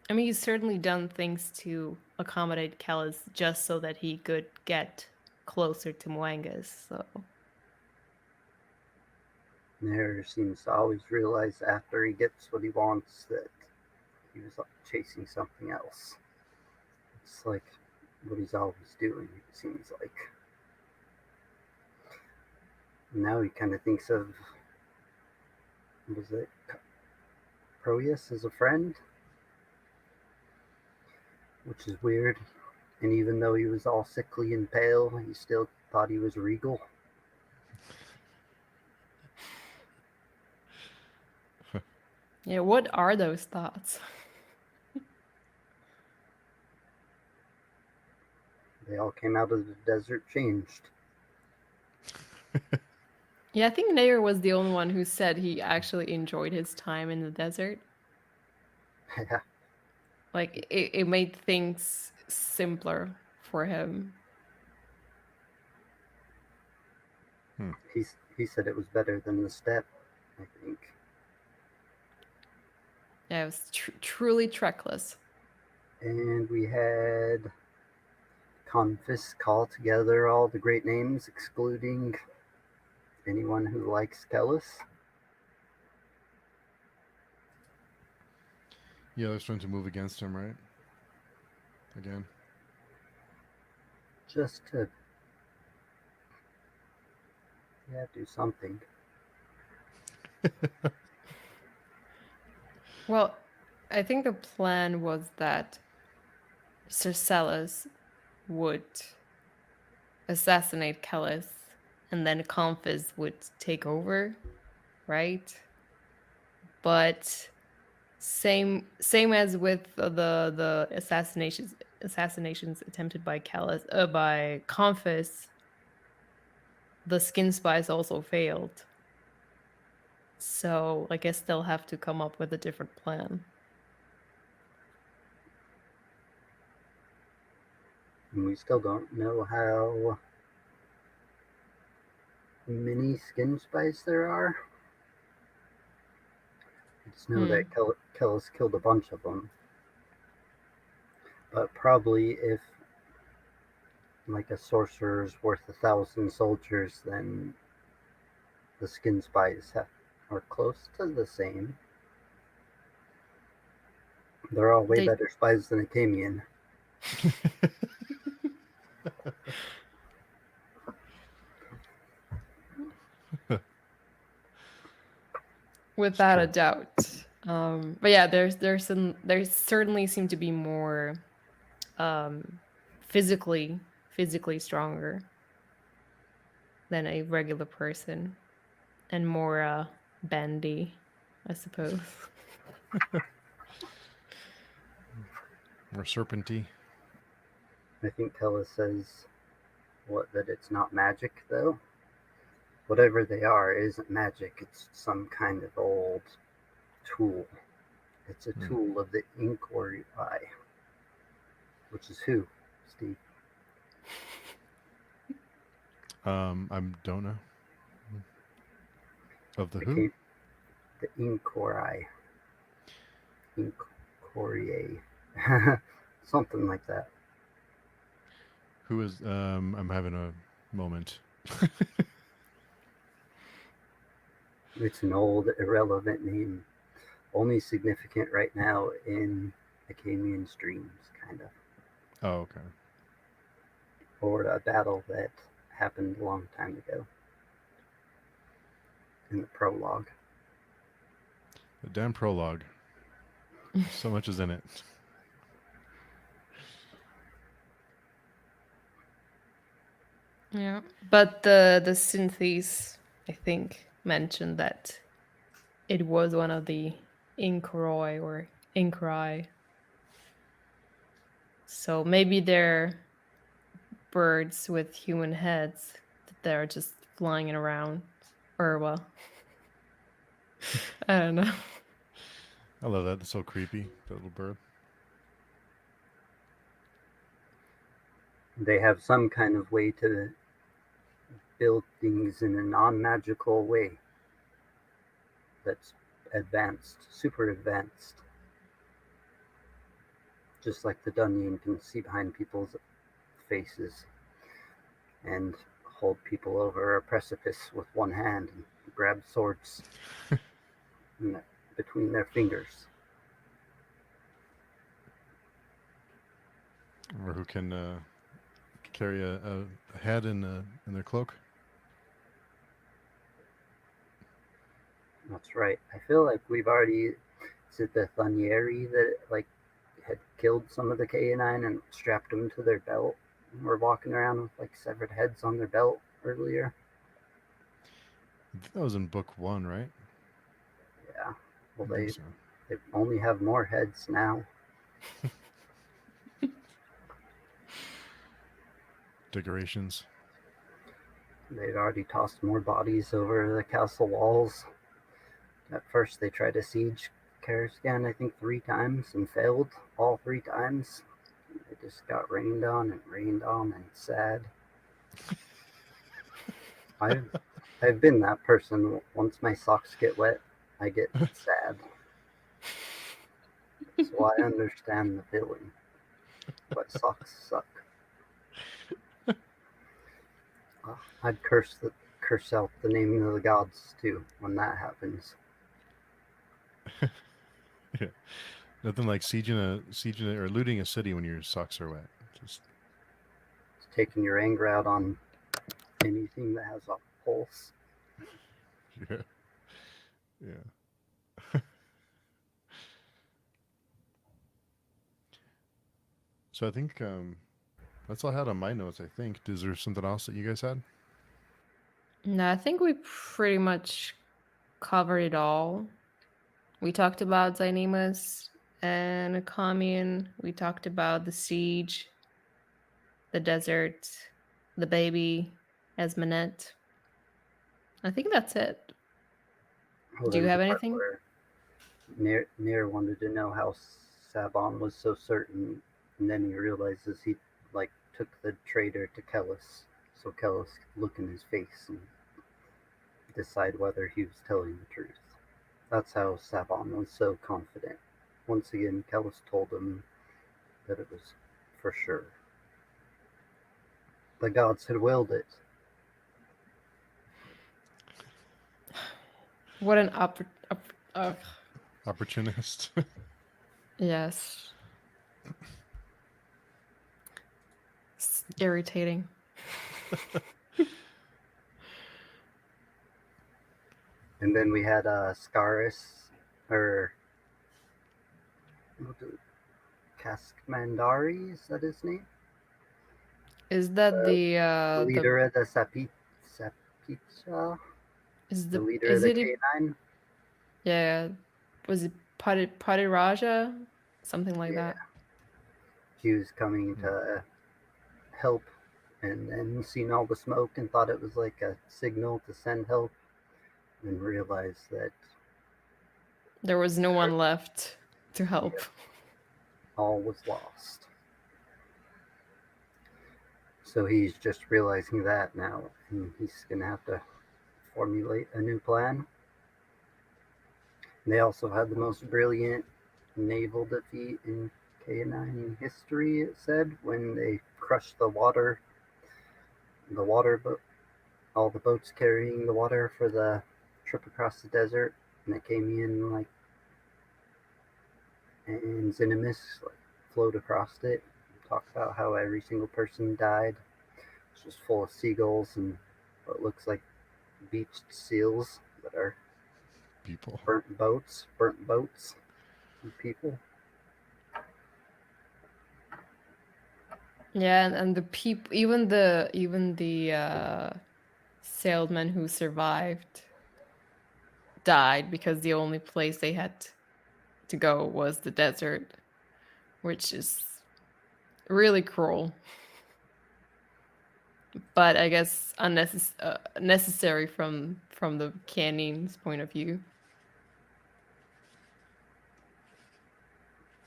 I mean, he's certainly done things to accommodate Kellis just so that he could get closer to Moangas. So Nair seems to always realize after he gets what he wants that he was chasing something else. It's like what he's always doing, it seems like. Now he kind of thinks of, was it Proteus as a friend? Which is weird. And even though he was all sickly and pale, he still thought he was regal. yeah, what are those thoughts? They all came out of the desert changed. Yeah, I think Nair was the only one who said he actually enjoyed his time in the desert. Yeah, Like it made things simpler for him. he said it was better than the steppe, I think. Yeah, it was truly treckless. And we had Confis call together all the great names, excluding anyone who likes Kellis. Yeah, they're starting to move against him, right? Again. Just to, do something. Well, I think the plan was that Cercellus would assassinate Kellis and then Confis would take over, right? But same as with the assassinations attempted by by Confis, the skin spies also failed. So I guess they'll have to come up with a different plan. And we still don't know how many skin spies there are. I just know that Kellis killed a bunch of them. But probably if like a sorcerer's worth 1,000 soldiers, then the skin spies are close to the same. They're all way better spies than Akamian. Without a doubt. But yeah, there certainly seem to be more physically stronger than a regular person, and more bendy, I suppose. More serpenty. I think Kellis says that it's not magic though. Whatever they are isn't magic. It's some kind of old tool. It's a tool of the Inquiry, which is who, Steve? I don't know. Of the who? The Inquiry. Inquiry. Something like that. Who is? I'm having a moment. It's an old, irrelevant name. Only significant right now in Acadian streams, kind of. Oh, okay. Or a battle that happened a long time ago in the prologue. The damn prologue. So much is in it. Yeah, but the Synthes, I think, mentioned that it was one of the Inkroi or Inkrai. So maybe they're birds with human heads that are just flying around. Or, well, I don't know. I love that. It's so creepy, that little bird. They have some kind of way to build things in a non-magical way that's advanced, super advanced. Just like the Dunyan can see behind people's faces and hold people over a precipice with one hand and grab swords between their fingers. Or who can carry a head in their cloak. That's right. I feel like we've already. Is it the Thunieri that like had killed some of the K9 and strapped them to their belt? And were walking around with like severed heads on their belt earlier. I think that was in book 1, right? Yeah. Well, I think so. they only have more heads now. Decorations. They'd already tossed more bodies over the castle walls. At first, they tried to siege Karaskan, I think, 3 times and failed all 3 times. They just got rained on and sad. I've been that person. Once my socks get wet, I get sad. So I understand the feeling. But socks suck. I'd curse out the name of the gods too when that happens. Yeah. Nothing like sieging or looting a city when your socks are wet. Just It's taking your anger out on anything that has a pulse. yeah, yeah. So I think that's all I had on my notes. I think. Is there something else that you guys had? No, I think we pretty much covered it all. We talked about Zynemus and a commune. We talked about the siege, the desert, the baby, Esmonette. I think that's it. Well, Do you there's a have part anything? where Nair wanted to know how Sabon was so certain, and then he realizes he like took the traitor to Kellis, so Kellis could look in his face and decide whether he was telling the truth. That's how Sabon was so confident. Once again, Kellis told him that it was for sure. The gods had willed it. What an Opportunist. yes. It's irritating. And then we had Scaris, or Kaskmandari, is that his name? Is that The the leader of the Sapitcha, the leader of is the it K9. yeah, was it Patiraja? Something like Yeah, that. he was coming Hmm. to help, and then seen all the smoke and thought it was like a signal to send help, and realized that There was no one left to help. yeah, all was lost. So he's just realizing that now, and he's gonna have to formulate a new plan. They also had the most brilliant naval defeat in K9 history, it said, when they crushed the water boat, all the boats carrying the water for the trip across the desert, and it came in like, and Zenimus like flowed across it. Talked about how every single person died. It's just full of seagulls and what looks like beached seals that are People. burnt boats, and people. Yeah, and the people, even the salesman who survived died because the only place they had to go was the desert, which is really cruel. But I guess necessary from the canning's point of view.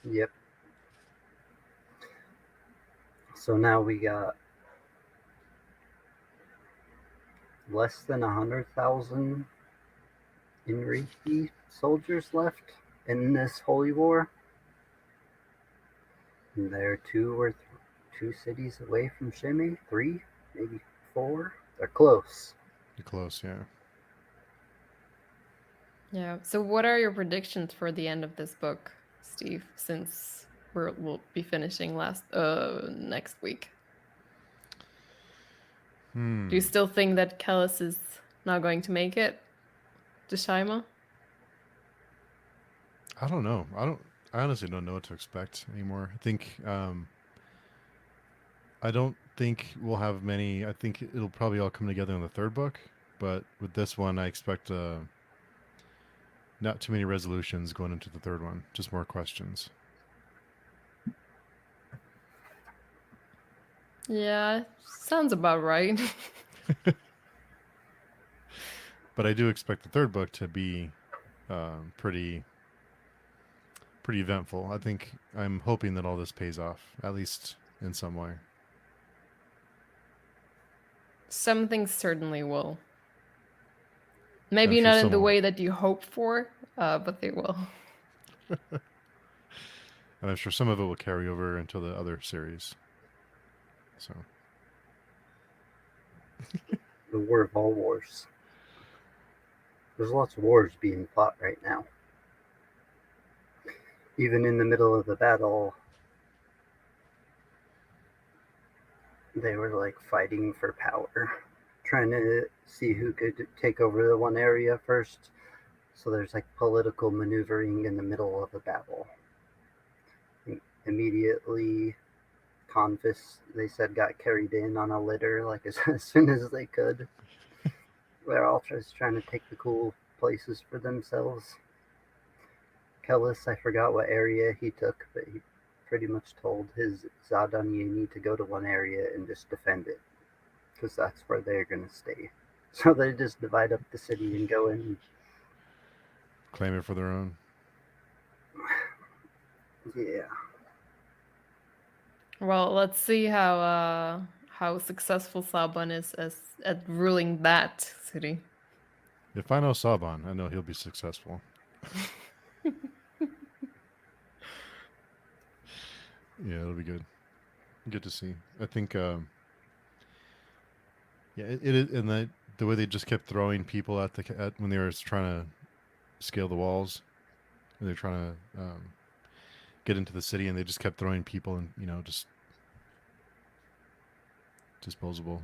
Yep. So now we got less than 100,000 Inriki soldiers left in this holy war. And they're two cities away from Shimei, 3, maybe 4. They're close. You're close, yeah. Yeah. So, what are your predictions for the end of this book, Steve? Since we'll be finishing next week. Do you still think that Kellis is not going to make it to Shima? I don't know. I honestly don't know what to expect anymore. I think I don't think we'll have many. I think it'll probably all come together in the third book, but with this one, I expect not too many resolutions going into the third one. Just more questions. Yeah, sounds about right. But I do expect the third book to be pretty eventful. I think I'm hoping that all this pays off, at least in some way. Something certainly will. Maybe not in the way that you hope for, but they will. And I'm sure some of it will carry over into the other series. So. The war of all wars. There's lots of wars being fought right now. Even in the middle of the battle, they were like fighting for power, trying to see who could take over the one area first. So there's like political maneuvering in the middle of the battle. Immediately, Convis, they said, got carried in on a litter like as soon as they could. They're all just trying to take the cool places for themselves. Kellis, I forgot what area he took, but he pretty much told his Zaadan, you need to go to one area and just defend it, because that's where they're going to stay. So they just divide up the city and go in. Claim it for their own. Yeah. Well, let's see how successful Saban is at ruling that city. If I know Saban, I know he'll be successful. Yeah, it'll be good. Good to see. I think, yeah, it and the way they just kept throwing people at when they were trying to scale the walls, and they're trying to get into the city, and they just kept throwing people, and just disposable.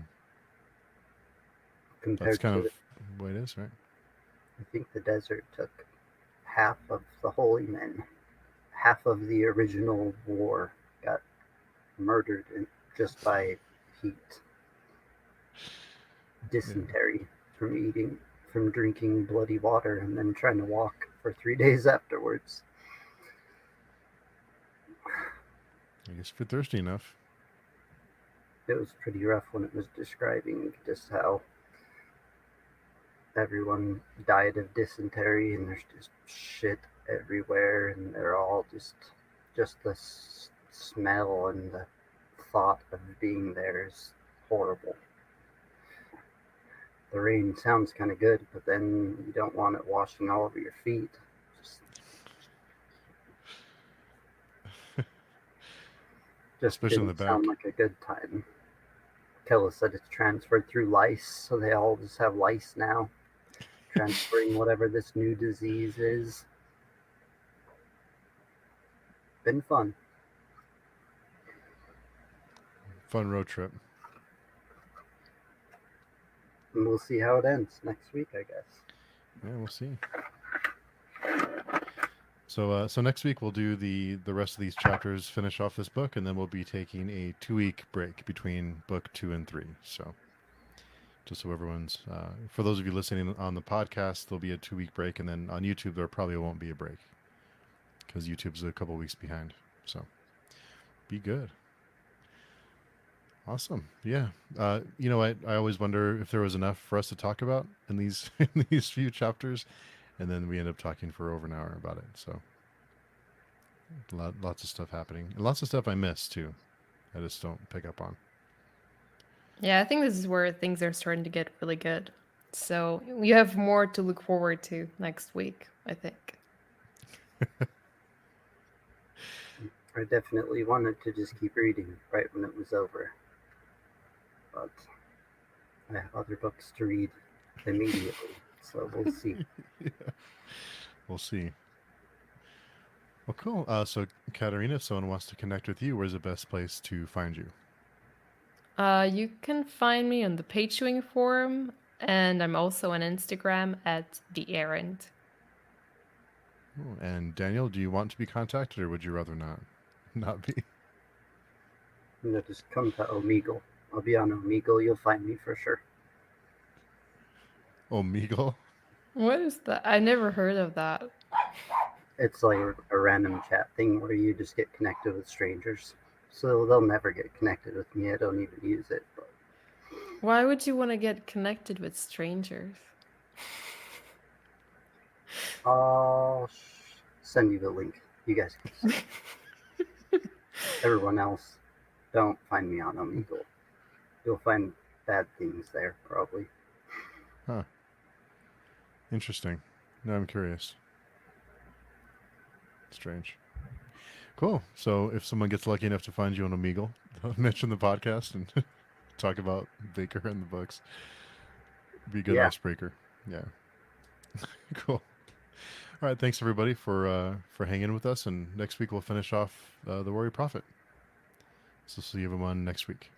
Compared That's kind to of the way it is, right? I think the desert took half of the holy men. Half of the original war got murdered just by heat. Dysentery from drinking bloody water and then trying to walk for 3 days afterwards. I guess if you're thirsty enough. It was pretty rough when it was describing just how everyone died of dysentery and there's just shit everywhere and they're all just the smell and the thought of being there is horrible. The rain sounds kind of good, but then you don't want it washing all over your feet. Just Especially in didn't the back. sound like a good time. Kellis said it's transferred through lice, so they all just have lice now, transferring whatever this new disease is. Been fun. Fun road trip. And we'll see how it ends next week, I guess. Yeah, we'll see. So next week we'll do the rest of these chapters, finish off this book, and then we'll be taking a 2-week break between book 2 and 3. So just so everyone's, for those of you listening on the podcast, there'll be a 2-week break, and then on YouTube there probably won't be a break because YouTube's a couple weeks behind. So be good. Awesome. Yeah. I always wonder if there was enough for us to talk about in these few chapters, and then we end up talking for over an hour about it. So lots of stuff happening, and lots of stuff I missed too. I just don't pick up on. Yeah, I think this is where things are starting to get really good. So you have more to look forward to next week, I think. I definitely wanted to just keep reading right when it was over, but I have other books to read immediately, so we'll see. Yeah, we'll see. Well, cool. So, Katerina, if someone wants to connect with you, where's the best place to find you? You can find me on the Patreon forum, and I'm also on Instagram at the Errand. Oh, and Daniel, do you want to be contacted, or would you rather not? Not be. Just come to Omegle. I'll be on Omegle. You'll find me for sure. Omegle. What is that? I never heard of that. It's like a random chat thing where you just get connected with strangers. So they'll never get connected with me. I don't even use it. But Why would you want to get connected with strangers? I'll send you the link. You guys can see. Everyone else, don't find me on Omegle. You'll find bad things there, probably. Huh. Interesting. No, I'm curious. Strange. Cool. So, if someone gets lucky enough to find you on Omegle, they'll mention the podcast and talk about Baker and the books. Be a good Yeah. icebreaker. Yeah. Cool. All right. Thanks everybody for hanging with us, and next week we'll finish off the Warrior Prophet. So see everyone next week.